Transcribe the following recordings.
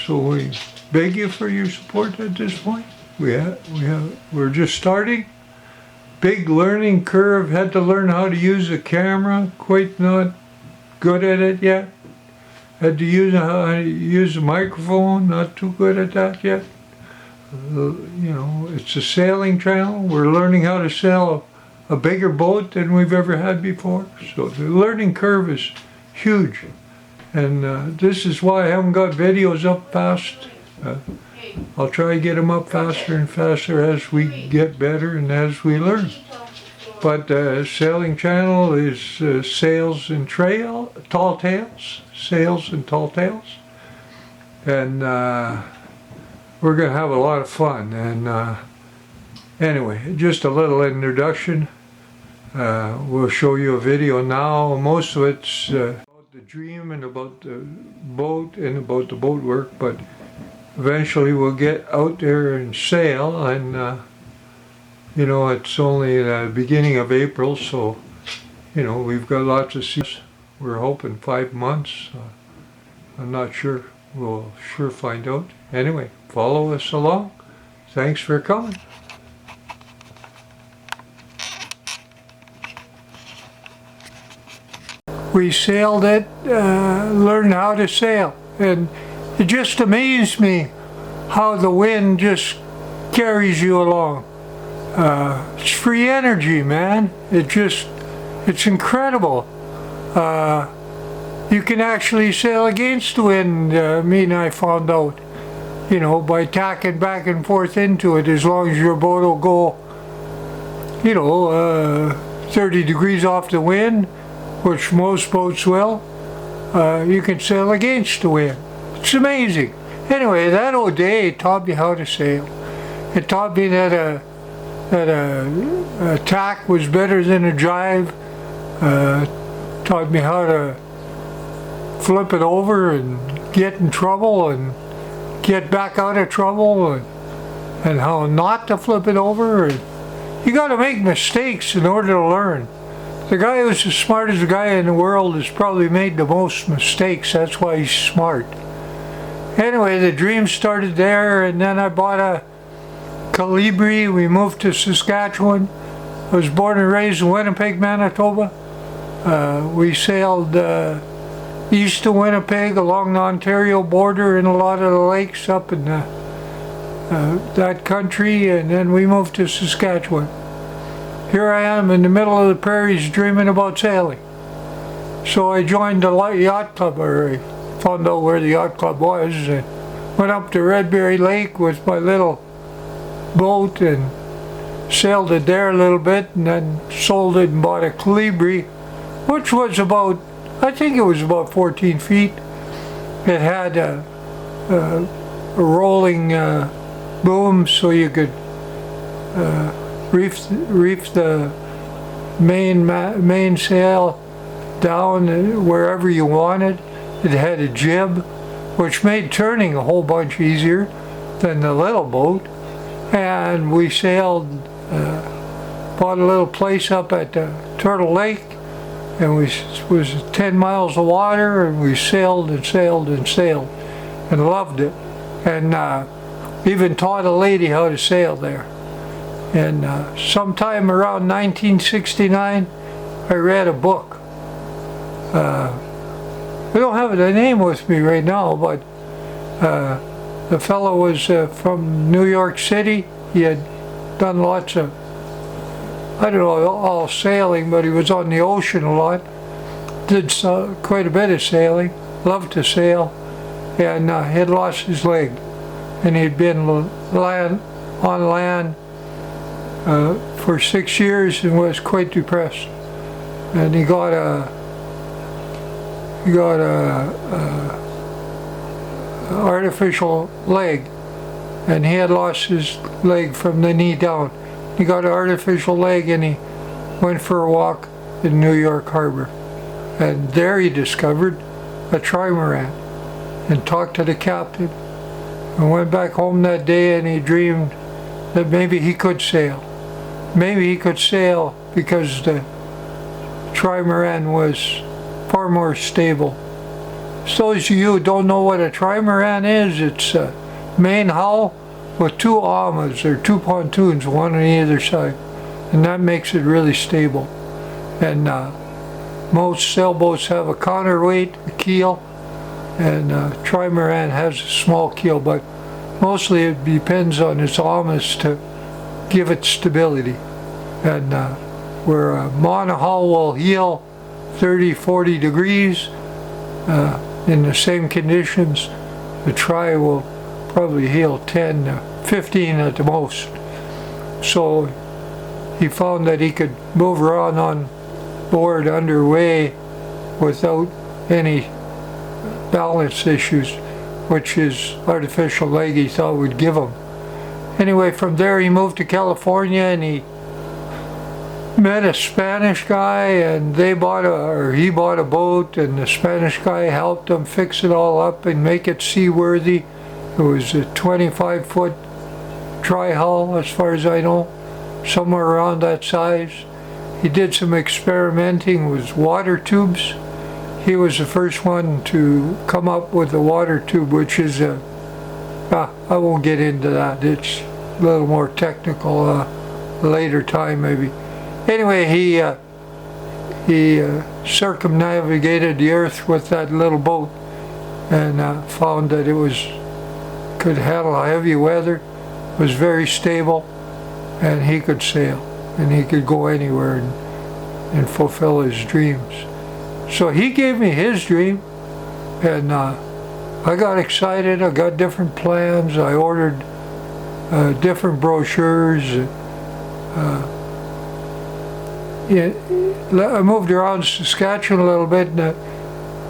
So we beg you for your support at this point. We're just starting. Big learning curve. Had to learn how to use a camera. Quite not good at it yet. Had to use how to use a microphone. Not too good at that yet. It's a sailing channel. We're learning how to sail a bigger boat than we've ever had before. So the learning curve is huge. And this is why I haven't got videos up fast. I'll try to get them up faster and faster as we get better and as we learn. But sailing channel is Sails and Tall Tales. Sails and Tall Tales. And we're going to have a lot of fun. And anyway, just a little introduction. We'll show you a video now. Most of it's about the dream and about the boat and about the boat work, but eventually we'll get out there and sail. And it's only the beginning of April, so we've got lots of seasons. We're hoping 5 months. I'm not sure. We'll sure find out. Anyway, follow us along. Thanks for coming. We sailed it, learned how to sail, and it just amazed me how the wind just carries you along. It's free energy, man. It's incredible. You can actually sail against the wind, me and I found out, by tacking back and forth into it, as long as your boat will go, 30 degrees off the wind, which most boats will. You can sail against the wind. It's amazing. Anyway, that old day taught me how to sail. It taught me that a tack was better than a jive. Taught me how to flip it over and get in trouble and get back out of trouble, and how not to flip it over. And you got to make mistakes in order to learn. The guy who's the smartest guy in the world has probably made the most mistakes. That's why he's smart. Anyway, the dream started there, and then I bought a Calibri. We moved to Saskatchewan. I was born and raised in Winnipeg, Manitoba. We sailed east of Winnipeg along the Ontario border in a lot of the lakes up in that country, and then we moved to Saskatchewan. Here I am in the middle of the prairies dreaming about sailing. So I joined the yacht club, or I found out where the yacht club was, and went up to Redberry Lake with my little boat and sailed it there a little bit, and then sold it and bought a Calibri, which was about, I think it was about 14 feet. It had a rolling boom, so you could reef the main sail down wherever you wanted. It had a jib, which made turning a whole bunch easier than the little boat. And we sailed, bought a little place up at Turtle Lake, and it was 10 miles of water, and we sailed and sailed and sailed and loved it. And even taught a lady how to sail there. And sometime around 1969, I read a book. I don't have the name with me right now, but the fellow was from New York City. He had done lots of, I don't know, all sailing, but he was on the ocean a lot. Did quite a bit of sailing, loved to sail, and he had lost his leg. And he'd been on land for 6 years and was quite depressed. And he got a artificial leg, and he had lost his leg from the knee down. He got an artificial leg, and he went for a walk in New York Harbor, and there he discovered a trimaran and talked to the captain, and went back home that day, and he dreamed that maybe he could sail. Maybe he could sail because the trimaran was far more stable So as you don't know what a trimaran is, it's a main hull with two amas or two pontoons, one on either side, and that makes it really stable. And most sailboats have a counterweight, a keel, and trimaran has a small keel, but mostly it depends on its amas to give it stability. And where a monohull will heel 30-40 degrees in the same conditions, the tri will probably heel 10-15 at the most. So he found that he could move around on board underway without any balance issues, which his artificial leg he thought would give him. Anyway, from there he moved to California and he met a Spanish guy, and he bought a boat, and the Spanish guy helped him fix it all up and make it seaworthy. It was a 25-foot tri-hull, as far as I know, somewhere around that size. He did some experimenting with water tubes. He was the first one to come up with a water tube, which is I won't get into that. It's a little more technical, later time maybe. Anyway, he circumnavigated the earth with that little boat and found that it could handle heavy weather, was very stable, and he could sail, and he could go anywhere and fulfill his dreams. So he gave me his dream, and I got excited. I got different plans. I ordered different brochures. I moved around Saskatchewan a little bit, and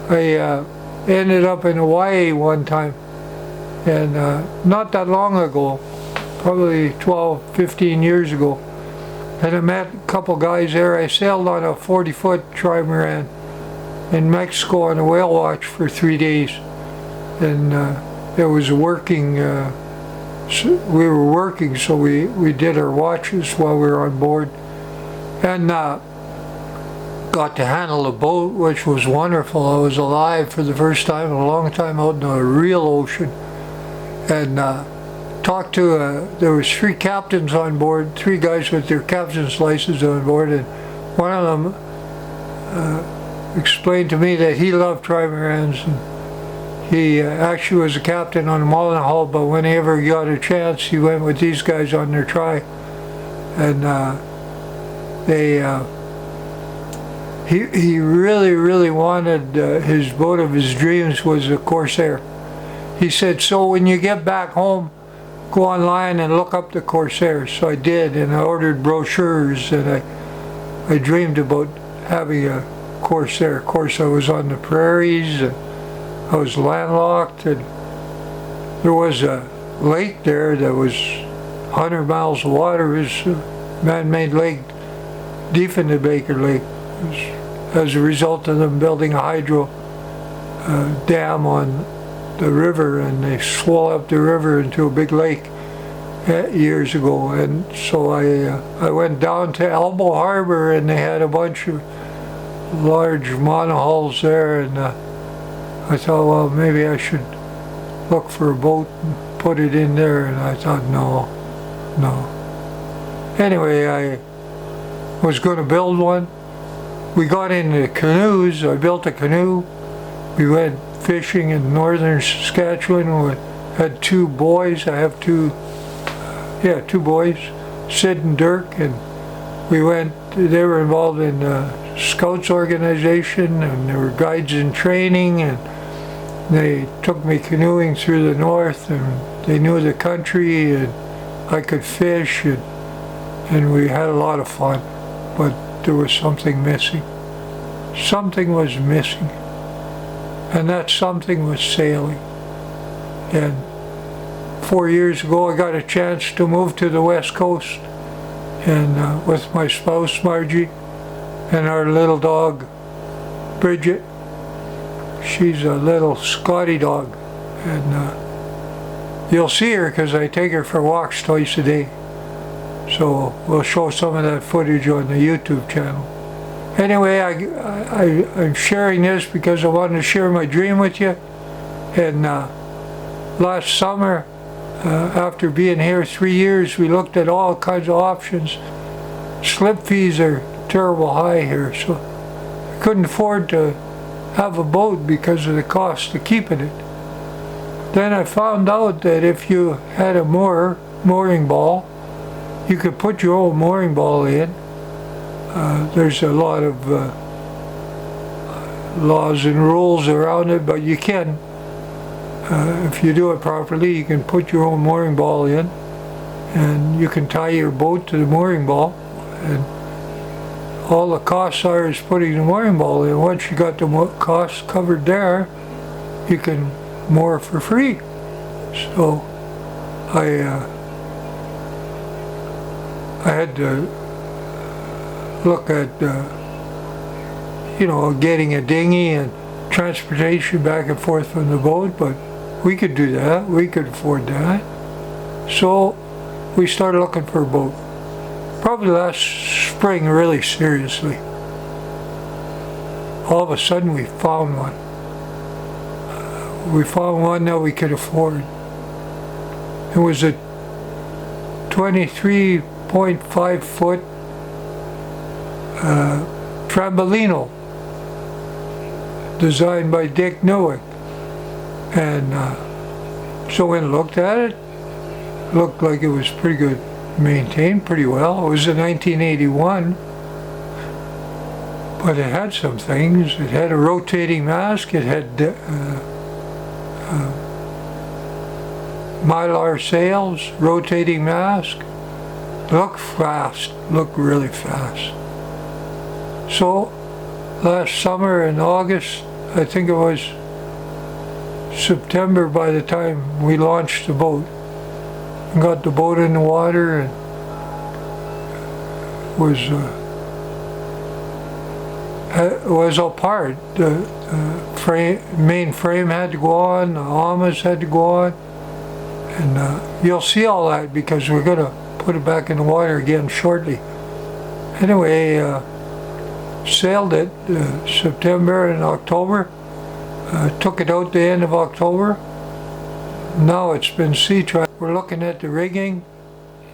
I ended up in Hawaii one time, and not that long ago, probably 12-15 years ago, and I met a couple guys there. I sailed on a 40-foot trimaran in Mexico on a whale watch for 3 days, and it was working. We were working, so we did our watches while we were on board, and got to handle a boat, which was wonderful. I was alive for the first time in a long time out in the real ocean, and talked to, there was 3 captains on board, 3 guys with their captain's license on board, and one of them explained to me that he loved trimarans, and he actually was a captain on a monohull, but whenever he got a chance, he went with these guys on their tri, and he really wanted, his boat of his dreams was a Corsair. He said, so when you get back home, go online and look up the Corsair. So I did, and I ordered brochures, and I dreamed about having a Corsair. Of course, I was on the prairies, and I was landlocked, and there was a lake there that was 100 miles of water. It was a man-made lake deep in the Baker Lake. It was as a result of them building a hydro dam on the river, and they swelled up the river into a big lake years ago. And so I went down to Elbow Harbor, and they had a bunch of large monohulls there, and I thought, well, maybe I should look for a boat and put it in there, and I thought, no. Anyway, I was going to build one. We got into canoes. I built a canoe. We went fishing in northern Saskatchewan. We had 2 boys. I have 2 boys, Sid and Dirk, and they were involved in Scouts organization, and they were guides in training, and they took me canoeing through the north, and they knew the country, and I could fish, and we had a lot of fun, but there was something missing. Something was missing, and that something was sailing. And 4 years ago I got a chance to move to the West Coast, and with my spouse Margie and our little dog Bridget. She's a little Scotty dog, and you'll see her because I take her for walks twice a day. So we'll show some of that footage on the YouTube channel. Anyway, I'm sharing this because I wanted to share my dream with you. And last summer, after being here 3 years, we looked at all kinds of options. Slip fees are terrible high here, so I couldn't afford to have a boat because of the cost of keeping it. Then I found out that if you had a mooring ball, you could put your own mooring ball in. There's a lot of laws and rules around it, but you can. If you do it properly, you can put your own mooring ball in, and you can tie your boat to the mooring ball, and all the costs are is putting the mooring ball in. Once you got the costs covered there, you can moor for free. So I had to look at getting a dinghy and transportation back and forth from the boat, but we could do that. We could afford that. So we started looking for a boat. Probably last spring, really seriously. All of a sudden we found one. We found one that we could afford. It was a 23.5 foot Tremolino, designed by Dick Newick. And so when I looked at it, looked like it was pretty good, maintained pretty well. It was a 1981, but it had some things. It had a rotating mast, it had mylar sails, rotating mast. Looked fast, looked really fast. So last summer in August, I think it was September by the time we launched the boat and got the boat in the water, and was apart. The main frame had to go on, the amas had to go on, and you'll see all that because we're going to put it back in the water again shortly. Anyway, sailed it September and October. Took it out the end of October. Now it's been sea trial. We're looking at the rigging,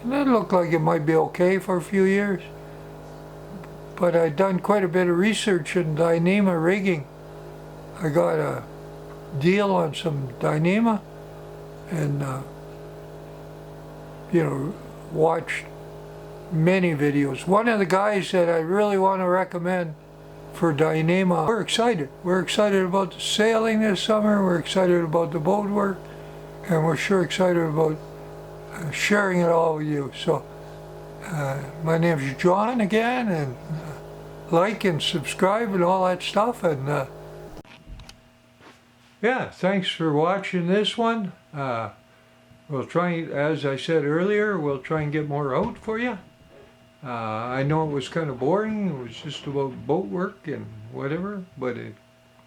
and it looked like it might be okay for a few years. But I'd done quite a bit of research in Dyneema rigging. I got a deal on some Dyneema, and watched many videos. One of the guys that I really want to recommend for Dyneema. We're excited. We're excited about the sailing this summer. We're excited about the boat work, and we're sure excited about sharing it all with you. So my name's John again, and like and subscribe and all that stuff. And yeah, thanks for watching this one. We'll try, as I said earlier, we'll try and get more out for you. I know it was kind of boring. It was just about boat work and whatever, but it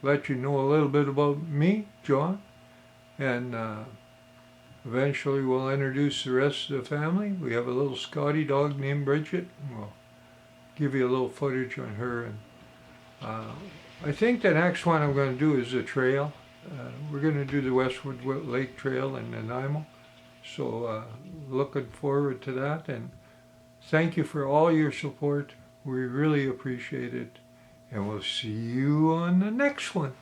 let you know a little bit about me, John, and eventually we'll introduce the rest of the family. We have a little Scotty dog named Bridget, and we'll give you a little footage on her. And I think the next one I'm going to do is a trail. We're going to do the Westwood Lake Trail in Nanaimo, so looking forward to that. And thank you for all your support. We really appreciate it. And we'll see you on the next one.